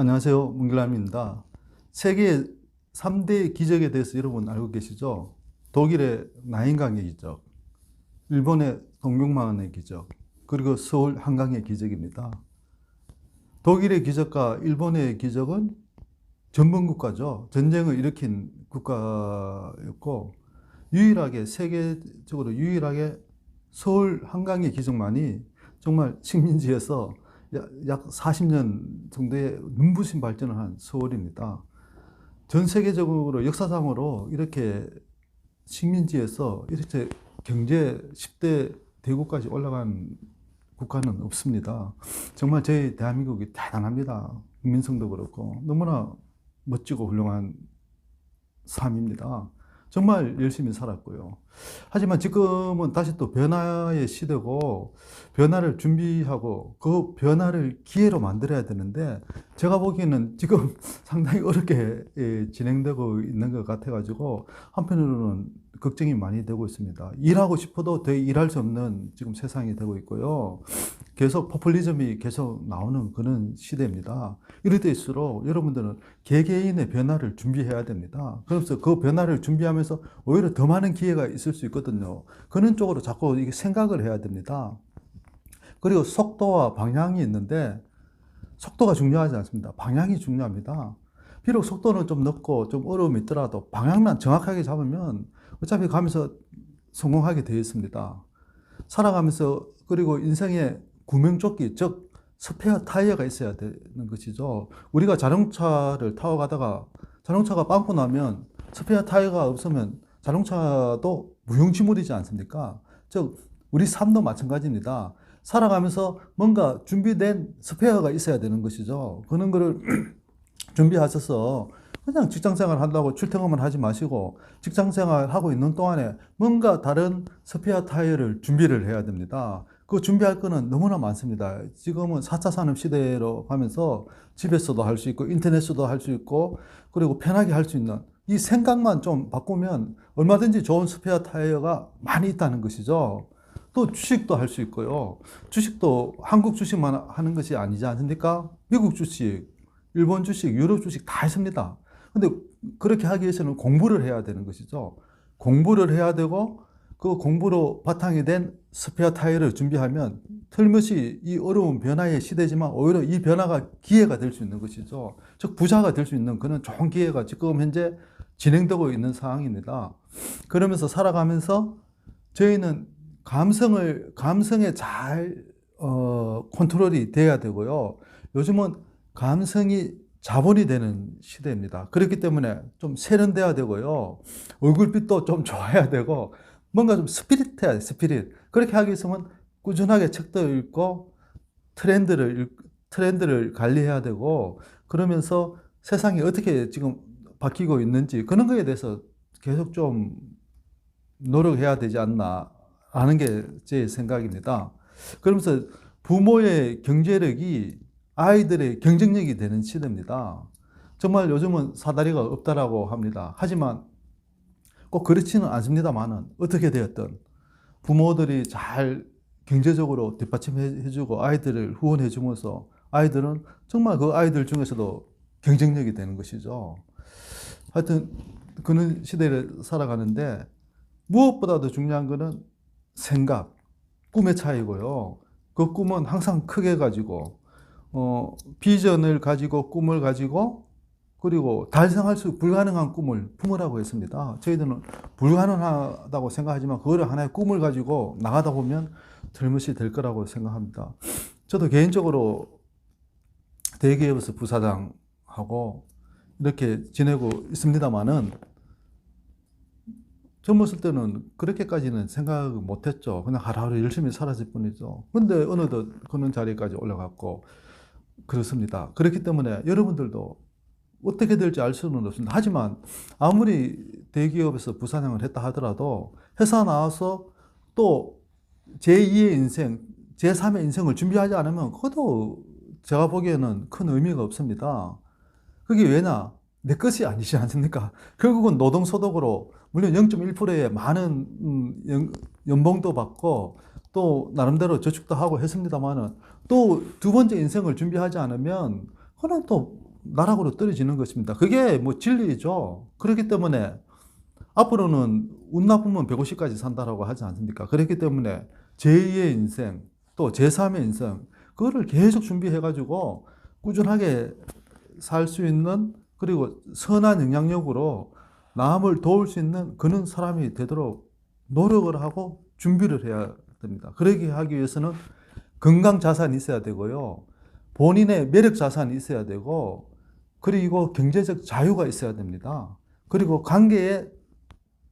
안녕하세요. 문길남입니다. 세계 3대 기적에 대해서 여러분 알고 계시죠? 독일의 나인강의 기적, 일본의 동명만의 기적, 그리고 서울 한강의 기적입니다. 독일의 기적과 일본의 기적은 전범국가죠. 전쟁을 일으킨 국가였고, 세계적으로 유일하게 서울 한강의 기적만이 정말 식민지에서 약 40년 정도의 눈부신 발전을 한 서울입니다. 전 세계적으로 역사상으로 이렇게 식민지에서 이렇게 경제 10대 대국까지 올라간 국가는 없습니다. 정말 저희 대한민국이 대단합니다. 국민성도 그렇고 너무나 멋지고 훌륭한 삶입니다. 정말 열심히 살았고요. 하지만 지금은 다시 또 변화의 시대고 변화를 준비하고 그 변화를 기회로 만들어야 되는데 제가 보기에는 지금 상당히 어렵게 진행되고 있는 것 같아가지고 한편으로는 걱정이 많이 되고 있습니다. 일하고 싶어도 더 일할 수 없는 지금 세상이 되고 있고요. 계속 포퓰리즘이 계속 나오는 그런 시대입니다. 이럴 때일수록 여러분들은 개개인의 변화를 준비해야 됩니다. 그래서 그 변화를 준비하면서 오히려 더 많은 기회가 있을 수 있거든요. 그런 쪽으로 자꾸 이게 생각을 해야 됩니다. 그리고 속도와 방향이 있는데 속도가 중요하지 않습니다. 방향이 중요합니다. 비록 속도는 좀 늦고 좀 어려움이 있더라도 방향만 정확하게 잡으면 어차피 가면서 성공하게 되어 있습니다. 살아가면서 그리고 인생의 구명조끼, 즉 스페어 타이어가 있어야 되는 것이죠. 우리가 자동차를 타고 가다가 자동차가 빵꾸 나면 스페어 타이어가 없으면 자동차도 무용지물이지 않습니까? 즉 우리 삶도 마찬가지입니다. 살아가면서 뭔가 준비된 스페어가 있어야 되는 것이죠. 그런 거를 준비하셔서 그냥 직장생활 한다고 출퇴근만 하지 마시고 직장생활 하고 있는 동안에 뭔가 다른 스페어 타이어를 준비를 해야 됩니다. 그 준비할 거는 너무나 많습니다. 지금은 4차 산업 시대로 가면서 집에서도 할 수 있고 인터넷에서도 할 수 있고 그리고 편하게 할 수 있는 이 생각만 좀 바꾸면 얼마든지 좋은 스페어 타이어가 많이 있다는 것이죠. 또 주식도 할 수 있고요. 주식도 한국 주식만 하는 것이 아니지 않습니까? 미국 주식, 일본 주식, 유럽 주식 다 있습니다. 근데 그렇게 하기 위해서는 공부를 해야 되는 것이죠. 공부를 해야 되고 그 공부로 바탕이 된 스페어 타이어를 준비하면 틀림없이 이 어려운 변화의 시대지만 오히려 이 변화가 기회가 될 수 있는 것이죠. 즉 부자가 될 수 있는 그런 좋은 기회가 지금 현재 진행되고 있는 상황입니다. 그러면서 살아가면서 저희는 감성에 잘 컨트롤이 돼야 되고요. 요즘은 감성이 자본이 되는 시대입니다. 그렇기 때문에 좀 세련돼야 되고요. 얼굴빛도 좀 좋아야 되고 뭔가 좀 스피릿해야 돼, 스피릿. 그렇게 하기 위해서는 꾸준하게 책도 읽고 트렌드를 관리해야 되고 그러면서 세상이 어떻게 지금 바뀌고 있는지 그런 거에 대해서 계속 좀 노력해야 되지 않나 하는 게 제 생각입니다. 그러면서 부모의 경제력이 아이들의 경쟁력이 되는 시대입니다. 정말 요즘은 사다리가 없다라고 합니다. 하지만 꼭 그렇지는 않습니다만은 어떻게 되었든 부모들이 잘 경제적으로 뒷받침해주고 아이들을 후원해주면서 아이들은 정말 그 아이들 중에서도 경쟁력이 되는 것이죠. 하여튼 그런 시대를 살아가는데 무엇보다도 중요한 것은 생각, 꿈의 차이고요. 그 꿈은 항상 크게 가지고 비전을 가지고 꿈을 가지고 그리고 달성할 수 불가능한 꿈을 품으라고 했습니다. 저희들은 불가능하다고 생각하지만 그거를 하나의 꿈을 가지고 나가다 보면 틀림없이 될 거라고 생각합니다. 저도 개인적으로 대기업에서 부사장하고 이렇게 지내고 있습니다만은 젊었을 때는 그렇게까지는 생각 못 했죠. 그냥 하루하루 열심히 살았을 뿐이죠. 근데 어느덧 그런 자리까지 올라갔고 그렇습니다. 그렇기 때문에 여러분들도 어떻게 될지 알 수는 없습니다. 하지만 아무리 대기업에서 부사장을 했다 하더라도 회사 나와서 또 제2의 인생, 제3의 인생을 준비하지 않으면 그것도 제가 보기에는 큰 의미가 없습니다. 그게 왜냐? 내 것이 아니지 않습니까? 결국은 노동소득으로 물론 0.1%의 많은 연봉도 받고 또 나름대로 저축도 하고 했습니다만은 또 두 번째 인생을 준비하지 않으면 그건 또 나락으로 떨어지는 것입니다. 그게 뭐 진리죠. 그렇기 때문에 앞으로는 운 나쁘면 150까지 산다라고 하지 않습니까? 그렇기 때문에 제2의 인생, 또 제3의 인생, 그거를 계속 준비해가지고 꾸준하게 살 수 있는, 그리고 선한 영향력으로 남을 도울 수 있는 그런 사람이 되도록 노력을 하고 준비를 해야 됩니다. 그러기 하기 위해서는 건강 자산이 있어야 되고요. 본인의 매력 자산이 있어야 되고, 그리고 경제적 자유가 있어야 됩니다. 그리고 관계에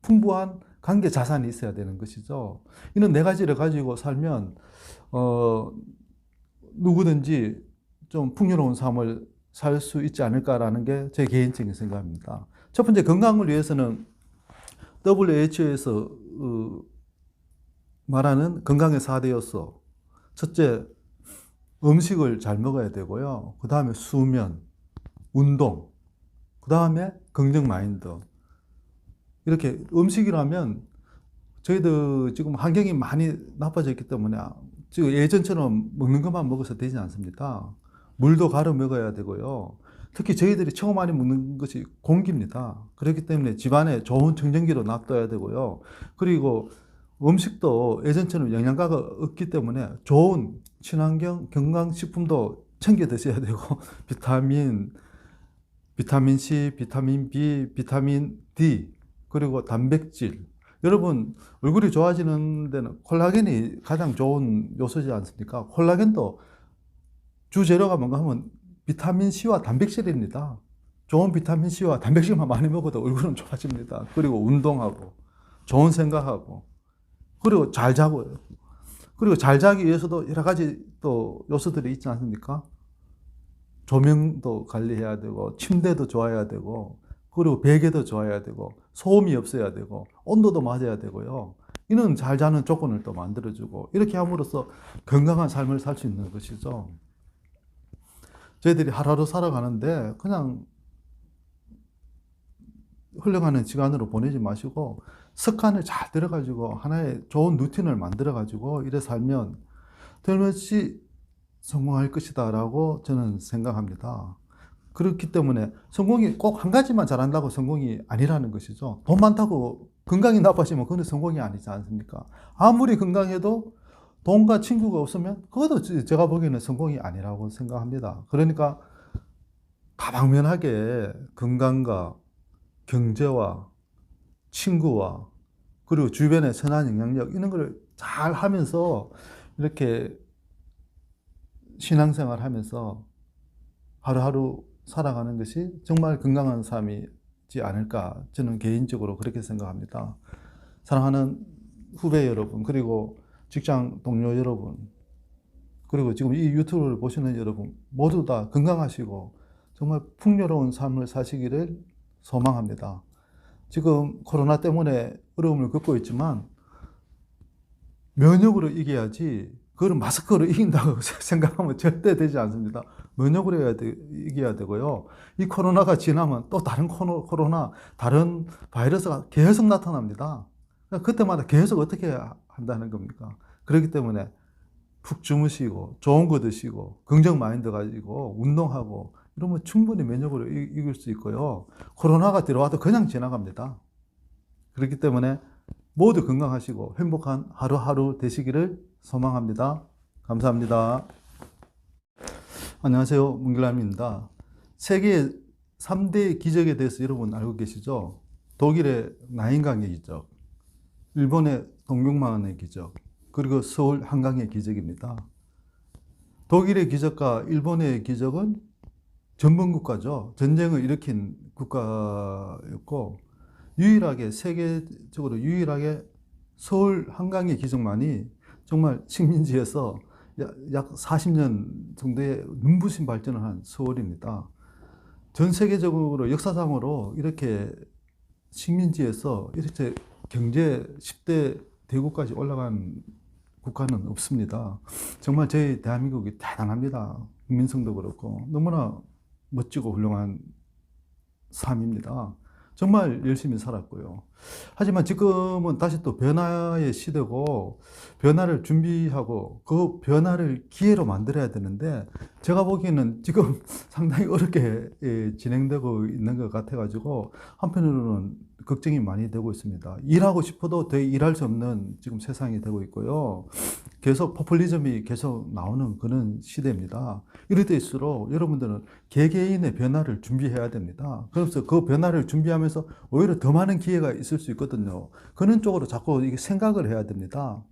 풍부한 관계 자산이 있어야 되는 것이죠. 이런 네 가지를 가지고 살면 누구든지 좀 풍요로운 삶을 살 수 있지 않을까라는 게 제 개인적인 생각입니다. 첫 번째, 건강을 위해서는 WHO에서 말하는 건강의 4대 요소. 첫째, 음식을 잘 먹어야 되고요. 그 다음에 수면, 운동, 그 다음에 긍정 마인드. 이렇게 음식이라면 저희들 지금 환경이 많이 나빠졌기 때문에 지금 예전처럼 먹는 것만 먹어서 되지 않습니다. 물도 가려 먹어야 되고요. 특히 저희들이 처음 많이 먹는 것이 공기입니다. 그렇기 때문에 집안에 좋은 청정기로 놔둬야 되고요. 그리고 음식도 예전처럼 영양가가 없기 때문에 좋은 친환경 건강식품도 챙겨 드셔야 되고, 비타민 C, 비타민 B, 비타민 D, 그리고 단백질. 여러분, 얼굴이 좋아지는 데는 콜라겐이 가장 좋은 요소지 않습니까? 콜라겐도 주재료가 뭔가 하면 비타민 C와 단백질입니다. 좋은 비타민 C와 단백질만 많이 먹어도 얼굴은 좋아집니다. 그리고 운동하고, 좋은 생각하고, 그리고 잘 자고요. 그리고 잘 자기 위해서도 여러 가지 또 요소들이 있지 않습니까? 조명도 관리해야 되고, 침대도 좋아야 되고, 그리고 베개도 좋아야 되고, 소음이 없어야 되고, 온도도 맞아야 되고요. 이는 잘 자는 조건을 또 만들어주고, 이렇게 함으로써 건강한 삶을 살 수 있는 것이죠. 저희들이 하루하루 살아가는데 그냥 흘러가는 시간으로 보내지 마시고 습관을 잘 들여가지고 하나의 좋은 루틴을 만들어가지고 이래 살면 틀림없이 성공할 것이다 라고 저는 생각합니다. 그렇기 때문에 성공이 꼭 한 가지만 잘한다고 성공이 아니라는 것이죠. 돈 많다고 건강이 나빠지면 그건 성공이 아니지 않습니까? 아무리 건강해도 돈과 친구가 없으면 그것도 제가 보기에는 성공이 아니라고 생각합니다. 그러니까 다방면하게 건강과 경제와 친구와 그리고 주변의 선한 영향력 이런 걸 잘 하면서 이렇게 신앙생활 하면서 하루하루 살아가는 것이 정말 건강한 삶이지 않을까 저는 개인적으로 그렇게 생각합니다. 사랑하는 후배 여러분, 그리고 직장 동료 여러분, 그리고 지금 이 유튜브를 보시는 여러분 모두 다 건강하시고 정말 풍요로운 삶을 사시기를 소망합니다. 지금 코로나 때문에 어려움을 겪고 있지만 면역으로 이겨야지 그걸 마스크로 이긴다고 생각하면 절대 되지 않습니다. 면역으로 이겨야 되고요. 이 코로나가 지나면 또 다른 코로나, 다른 바이러스가 계속 나타납니다. 그때마다 계속 어떻게 한다는 겁니까? 그렇기 때문에 푹 주무시고 좋은 거 드시고 긍정 마인드 가지고 운동하고 이러면 충분히 면역으로 이길 수 있고요. 코로나가 들어와도 그냥 지나갑니다. 그렇기 때문에 모두 건강하시고 행복한 하루하루 되시기를 소망합니다. 감사합니다. 안녕하세요. 문길남입니다. 세계 3대 기적에 대해서 여러분 알고 계시죠? 독일의 나인강의 기적, 일본의 동경만의 기적, 그리고 서울 한강의 기적입니다. 독일의 기적과 일본의 기적은 전범 국가죠. 전쟁을 일으킨 국가였고 유일하게 세계적으로 유일하게 서울 한강의 기적만이 정말 식민지에서 약 40년 정도의 눈부신 발전을 한 서울입니다. 전 세계적으로 역사상으로 이렇게 식민지에서 이렇게 경제 10대 대국까지 올라간 국가는 없습니다. 정말 저희 대한민국이 대단합니다. 국민성도 그렇고 너무나 멋지고 훌륭한 삶입니다. 정말 열심히 살았고요. 하지만 지금은 다시 또 변화의 시대고 변화를 준비하고 그 변화를 기회로 만들어야 되는데 제가 보기에는 지금 상당히 어렵게 진행되고 있는 것 같아가지고 한편으로는 걱정이 많이 되고 있습니다. 일하고 싶어도 더 일할 수 없는 지금 세상이 되고 있고요. 계속 포퓰리즘이 계속 나오는 그런 시대입니다. 이럴 때일수록 여러분들은 개개인의 변화를 준비해야 됩니다. 그래서 그 변화를 준비하면서 오히려 더 많은 기회가 있을 수 있거든요. 그런 쪽으로 자꾸 이게 생각을 해야 됩니다.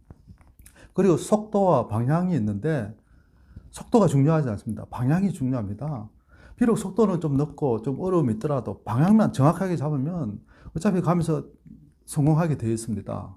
그리고 속도와 방향이 있는데 속도가 중요하지 않습니다. 방향이 중요합니다. 비록 속도는 좀 늦고 좀 어려움이 있더라도 방향만 정확하게 잡으면 어차피 가면서 성공하게 되어 있습니다.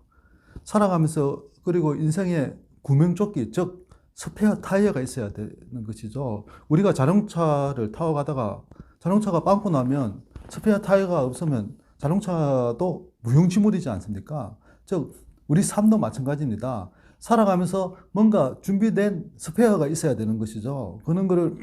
살아가면서 그리고 인생의 구명조끼, 즉 스페어 타이어가 있어야 되는 것이죠. 우리가 자동차를 타고 가다가 자동차가 빵꾸 나면 스페어 타이어가 없으면 자동차도 무용지물이지 않습니까? 즉 우리 삶도 마찬가지입니다. 살아가면서 뭔가 준비된 스페어가 있어야 되는 것이죠. 그런 거를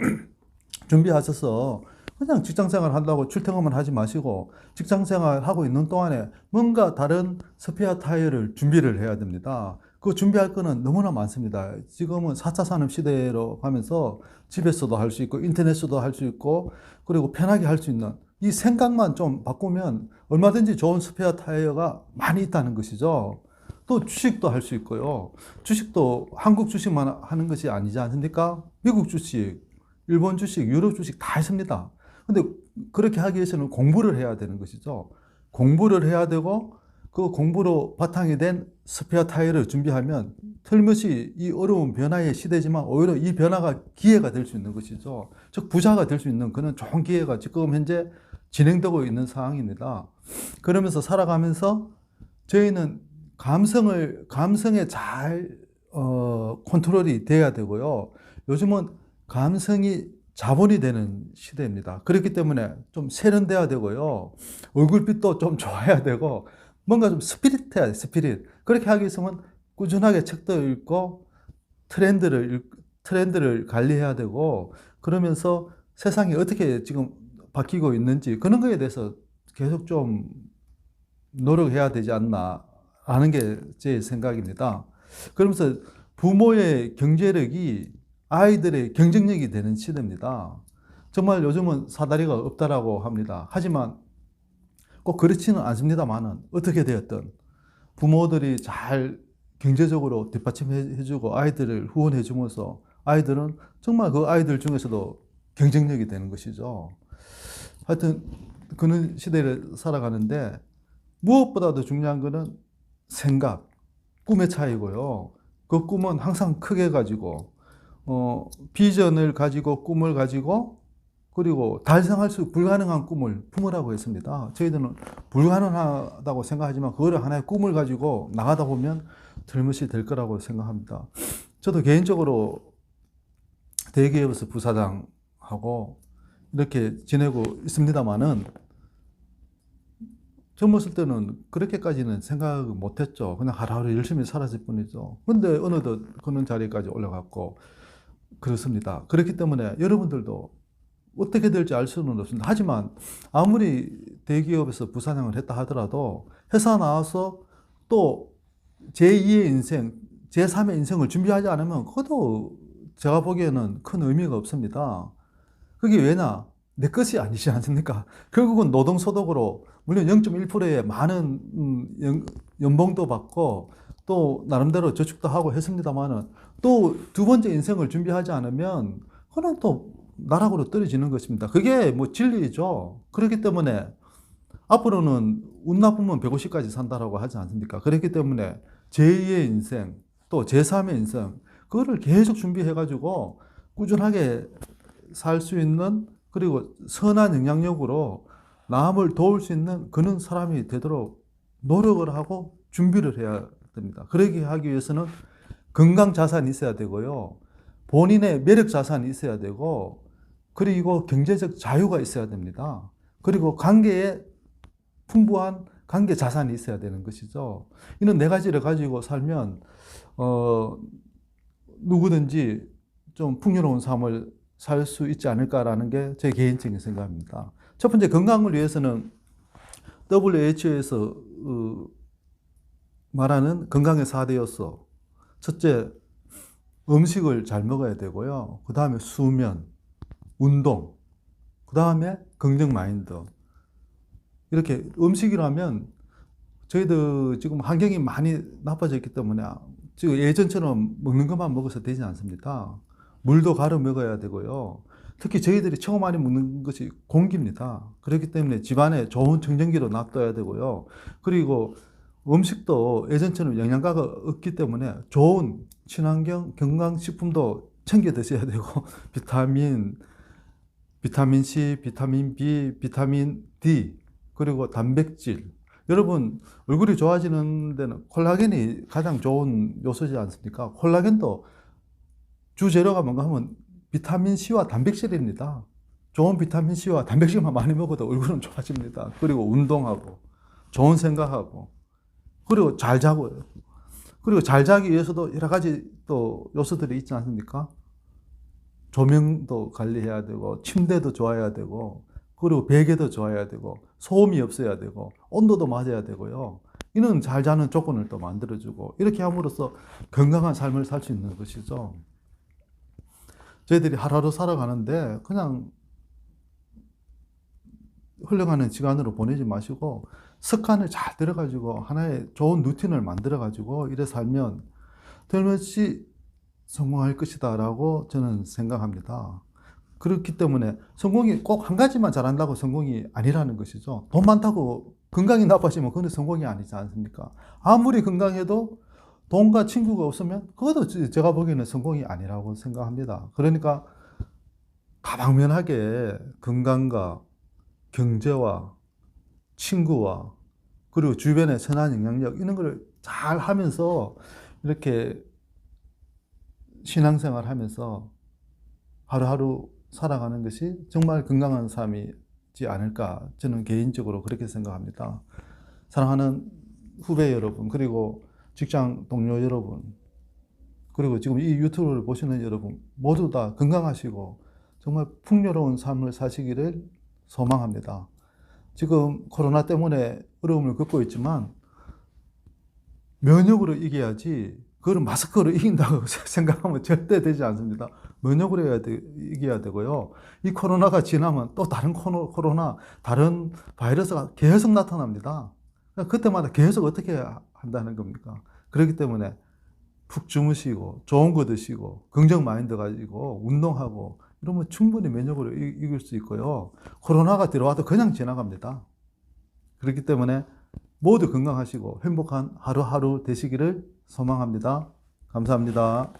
준비하셔서 그냥 직장생활 한다고 출퇴근만 하지 마시고 직장생활 하고 있는 동안에 뭔가 다른 스페어 타이어를 준비를 해야 됩니다. 그 준비할 거는 너무나 많습니다. 지금은 4차 산업 시대로 가면서 집에서도 할 수 있고 인터넷에서도 할 수 있고 그리고 편하게 할 수 있는 이 생각만 좀 바꾸면 얼마든지 좋은 스페어 타이어가 많이 있다는 것이죠. 또 주식도 할 수 있고요. 주식도 한국 주식만 하는 것이 아니지 않습니까? 미국 주식, 일본 주식, 유럽 주식 다 있습니다. 근데 그렇게 하기 위해서는 공부를 해야 되는 것이죠. 공부를 해야 되고 그 공부로 바탕이 된 스페어 타이어를 준비하면 틀림없이 이 어려운 변화의 시대지만 오히려 이 변화가 기회가 될 수 있는 것이죠. 즉 부자가 될 수 있는 그런 좋은 기회가 지금 현재 진행되고 있는 상황입니다. 그러면서 살아가면서 저희는 감성에 잘 컨트롤이 돼야 되고요. 요즘은 감성이 자본이 되는 시대입니다. 그렇기 때문에 좀 세련돼야 되고요. 얼굴빛도 좀 좋아야 되고 뭔가 좀 스피릿해야 돼, 스피릿. 그렇게 하기 위해서는 꾸준하게 책도 읽고 트렌드를 관리해야 되고 그러면서 세상이 어떻게 지금 바뀌고 있는지 그런 거에 대해서 계속 좀 노력해야 되지 않나 하는 게 제 생각입니다. 그러면서 부모의 경제력이 아이들의 경쟁력이 되는 시대입니다. 정말 요즘은 사다리가 없다라고 합니다. 하지만 꼭 그렇지는 않습니다만은 어떻게 되었든 부모들이 잘 경제적으로 뒷받침해주고 아이들을 후원해주면서 아이들은 정말 그 아이들 중에서도 경쟁력이 되는 것이죠. 하여튼 그런 시대를 살아가는데 무엇보다도 중요한 것은 생각, 꿈의 차이고요. 그 꿈은 항상 크게 가지고 비전을 가지고 꿈을 가지고 그리고 달성할 수 불가능한 꿈을 품으라고 했습니다. 저희들은 불가능하다고 생각하지만 그거를 하나의 꿈을 가지고 나가다 보면 틀림없이 될 거라고 생각합니다. 저도 개인적으로 대기업에서 부사장하고 이렇게 지내고 있습니다만은 젊었을 때는 그렇게까지는 생각 못 했죠. 그냥 하루하루 열심히 살았을 뿐이죠. 근데 어느덧 그런 자리까지 올라갔고 그렇습니다. 그렇기 때문에 여러분들도 어떻게 될지 알 수는 없습니다. 하지만 아무리 대기업에서 부사장을 했다 하더라도 회사 나와서 또 제2의 인생, 제3의 인생을 준비하지 않으면 그것도 제가 보기에는 큰 의미가 없습니다. 그게 왜냐? 내 것이 아니지 않습니까? 결국은 노동소득으로 물론 0.1%의 많은 연봉도 받고 또 나름대로 저축도 하고 했습니다만은 또 두 번째 인생을 준비하지 않으면 그건 또 나락으로 떨어지는 것입니다. 그게 뭐 진리죠. 그렇기 때문에 앞으로는 운 나쁘면 150까지 산다라고 하지 않습니까? 그렇기 때문에 제2의 인생 또 제3의 인생 그거를 계속 준비해가지고 꾸준하게 살 수 있는 그리고 선한 영향력으로 남을 도울 수 있는 그런 사람이 되도록 노력을 하고 준비를 해야 됩니다. 그러기 하기 위해서는 건강 자산이 있어야 되고요. 본인의 매력 자산이 있어야 되고 그리고 경제적 자유가 있어야 됩니다. 그리고 관계에 풍부한 관계 자산이 있어야 되는 것이죠. 이런 네 가지를 가지고 살면 누구든지 좀 풍요로운 삶을 살 수 있지 않을까라는 게 제 개인적인 생각입니다. 첫 번째 건강을 위해서는 WHO에서 말하는 건강의 4대 요소. 첫째, 음식을 잘 먹어야 되고요. 그 다음에 수면, 운동, 그 다음에 긍정 마인드. 이렇게 음식이라면 저희들 지금 환경이 많이 나빠져 있기 때문에 지금 예전처럼 먹는 것만 먹어서 되지 않습니다. 물도 가려 먹어야 되고요. 특히 저희들이 처음 많이 먹는 것이 공기입니다. 그렇기 때문에 집안에 좋은 청정기로 놔둬야 되고요. 그리고 음식도 예전처럼 영양가가 없기 때문에 좋은 친환경 건강식품도 챙겨 드셔야 되고 비타민 C, 비타민 B, 비타민 D, 그리고 단백질. 여러분, 얼굴이 좋아지는 데는 콜라겐이 가장 좋은 요소지 않습니까? 콜라겐도 주재료가 뭔가 하면 비타민 C와 단백질입니다. 좋은 비타민 C와 단백질만 많이 먹어도 얼굴은 좋아집니다. 그리고 운동하고, 좋은 생각하고, 그리고 잘 자고요. 그리고 잘 자기 위해서도 여러 가지 또 요소들이 있지 않습니까? 조명도 관리해야 되고, 침대도 좋아야 되고, 그리고 베개도 좋아야 되고, 소음이 없어야 되고, 온도도 맞아야 되고요. 이는 잘 자는 조건을 또 만들어주고, 이렇게 함으로써 건강한 삶을 살 수 있는 것이죠. 저희들이 하루하루 살아가는데 그냥 흘러가는 시간으로 보내지 마시고 습관을 잘 들여가지고 하나의 좋은 루틴을 만들어가지고 이래 살면 틀림없이 성공할 것이다 라고 저는 생각합니다. 그렇기 때문에 성공이 꼭 한 가지만 잘한다고 성공이 아니라는 것이죠. 돈 많다고 건강이 나빠지면 그건 성공이 아니지 않습니까? 아무리 건강해도 돈과 친구가 없으면 그것도 제가 보기에는 성공이 아니라고 생각합니다. 그러니까 다방면하게 건강과 경제와 친구와 그리고 주변의 선한 영향력 이런 걸 잘 하면서 이렇게 신앙생활 하면서 하루하루 살아가는 것이 정말 건강한 삶이지 않을까 저는 개인적으로 그렇게 생각합니다. 사랑하는 후배 여러분, 그리고 직장 동료 여러분, 그리고 지금 이 유튜브를 보시는 여러분 모두 다 건강하시고 정말 풍요로운 삶을 사시기를 소망합니다. 지금 코로나 때문에 어려움을 겪고 있지만 면역으로 이겨야지 그걸 마스크로 이긴다고 생각하면 절대 되지 않습니다. 면역으로 이겨야 되고요. 이 코로나가 지나면 또 다른 코로나, 다른 바이러스가 계속 나타납니다. 그때마다 계속 어떻게 한다는 겁니까? 그렇기 때문에 푹 주무시고 좋은 거 드시고 긍정 마인드 가지고 운동하고 이러면 충분히 면역으로 이길 수 있고요. 코로나가 들어와도 그냥 지나갑니다. 그렇기 때문에 모두 건강하시고 행복한 하루하루 되시기를 소망합니다. 감사합니다.